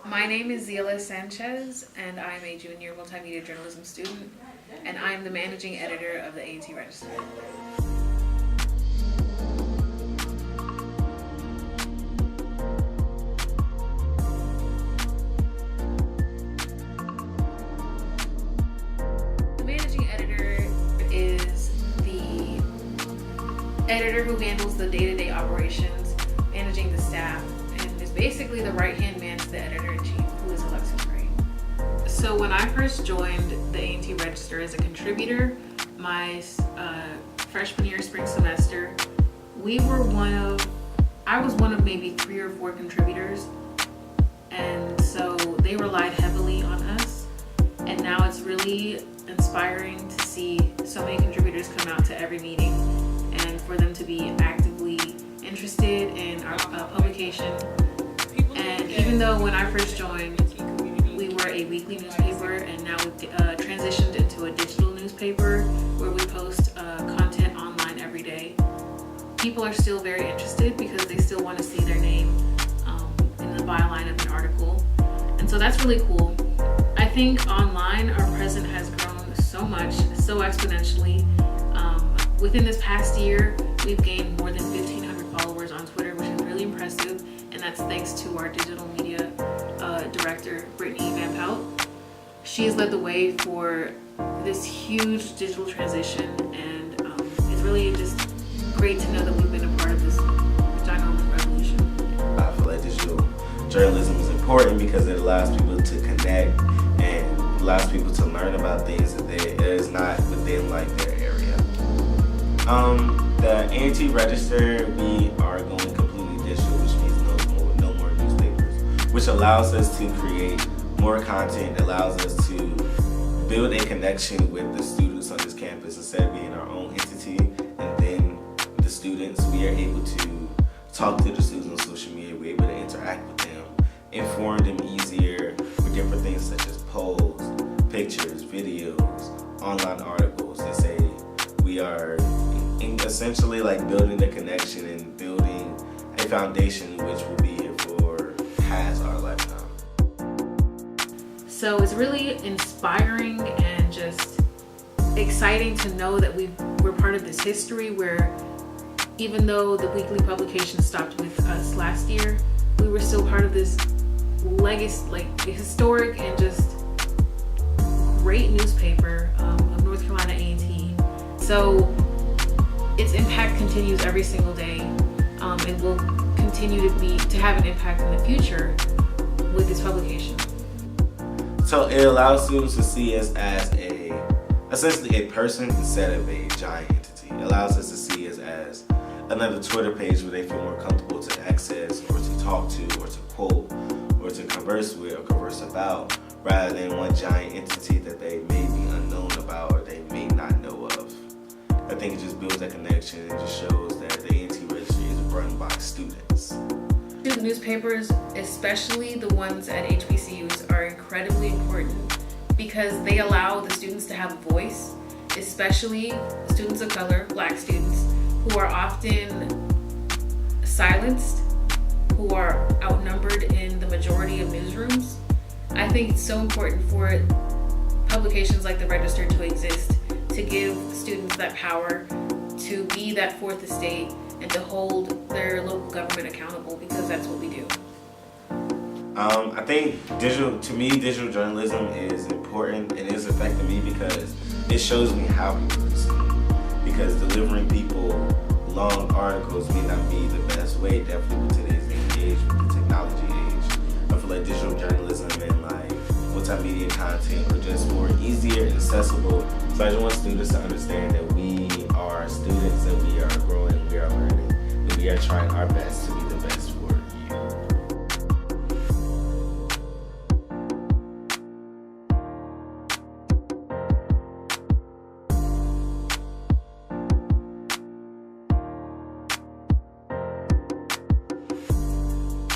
My name is Zila Sanchez, and I'm a junior multimedia journalism student, and I'm the managing editor of the A&T Register. The managing editor is the editor who handles the day-to-day operations, managing the staff, and is basically the right-hand man to the editor-in-chief, who is Alexis Gray. So when I first joined the A&T Register as a contributor, my freshman year spring semester, I was one of maybe 3 or 4 contributors, and so they relied heavily on us. And now it's really inspiring to see so many contributors come out to every meeting and for them to be actively interested in our publication. And even though when I first joined, we were a weekly newspaper, and now we've transitioned into a digital newspaper where we post content online every day, people are still very interested because they still want to see their name in the byline of an article. And so that's really cool. I think online our presence has grown so much, so exponentially. Within this past year, we've gained more than 1,500 followers on Twitter, which is really impressive, and that's thanks to our digital media director, Brittany Van Pelt. She has led the way for this huge digital transition, and it's really just great to know that we've been a part of this ginormous revolution. I feel like digital journalism is important because it allows people to connect and allows people to learn about things that is not within like their area. The A&T Register, we are going completely digital, which means no more newspapers, which allows us to create more content, allows us to build a connection with the students on this campus instead of being our own entity. And then the students, we are able to talk to the students on social media, we're able to interact with them, inform them easier with different things such as polls, pictures, videos, online articles. They say we are essentially like building a connection and building a foundation which will be here for past our lifetime. So it's really inspiring and just exciting to know that we're part of this history where even though the weekly publication stopped with us last year, we were still part of this legacy, like historic and just great newspaper of North Carolina A&T. So its impact continues every single day, and will continue to have an impact in the future with this publication. So it allows students to see us as essentially a person instead of a giant entity. It allows us to see us as another Twitter page where they feel more comfortable to access or to talk to or to quote or to converse with or converse about, rather than one giant entity that they may be unknown about or they may not know of. I think it just builds that connection and just shows that the A&T Register is run by students. Student newspapers, especially the ones at HBCUs, are incredibly important because they allow the students to have a voice, especially students of color, Black students, who are often silenced, who are outnumbered in the majority of newsrooms. I think it's so important for publications like the Register to exist, to give students that power to be that fourth estate and to hold their local government accountable, because that's what we do. I think digital journalism is important and is affecting me because it shows me how people consume. Because delivering people long articles may not be the best way, definitely with today's age, with the technology age. I feel like digital journalism and like multimedia content are just more easier and accessible. So I just want students to understand that we are students and we are growing, we are learning, and we are trying our best to be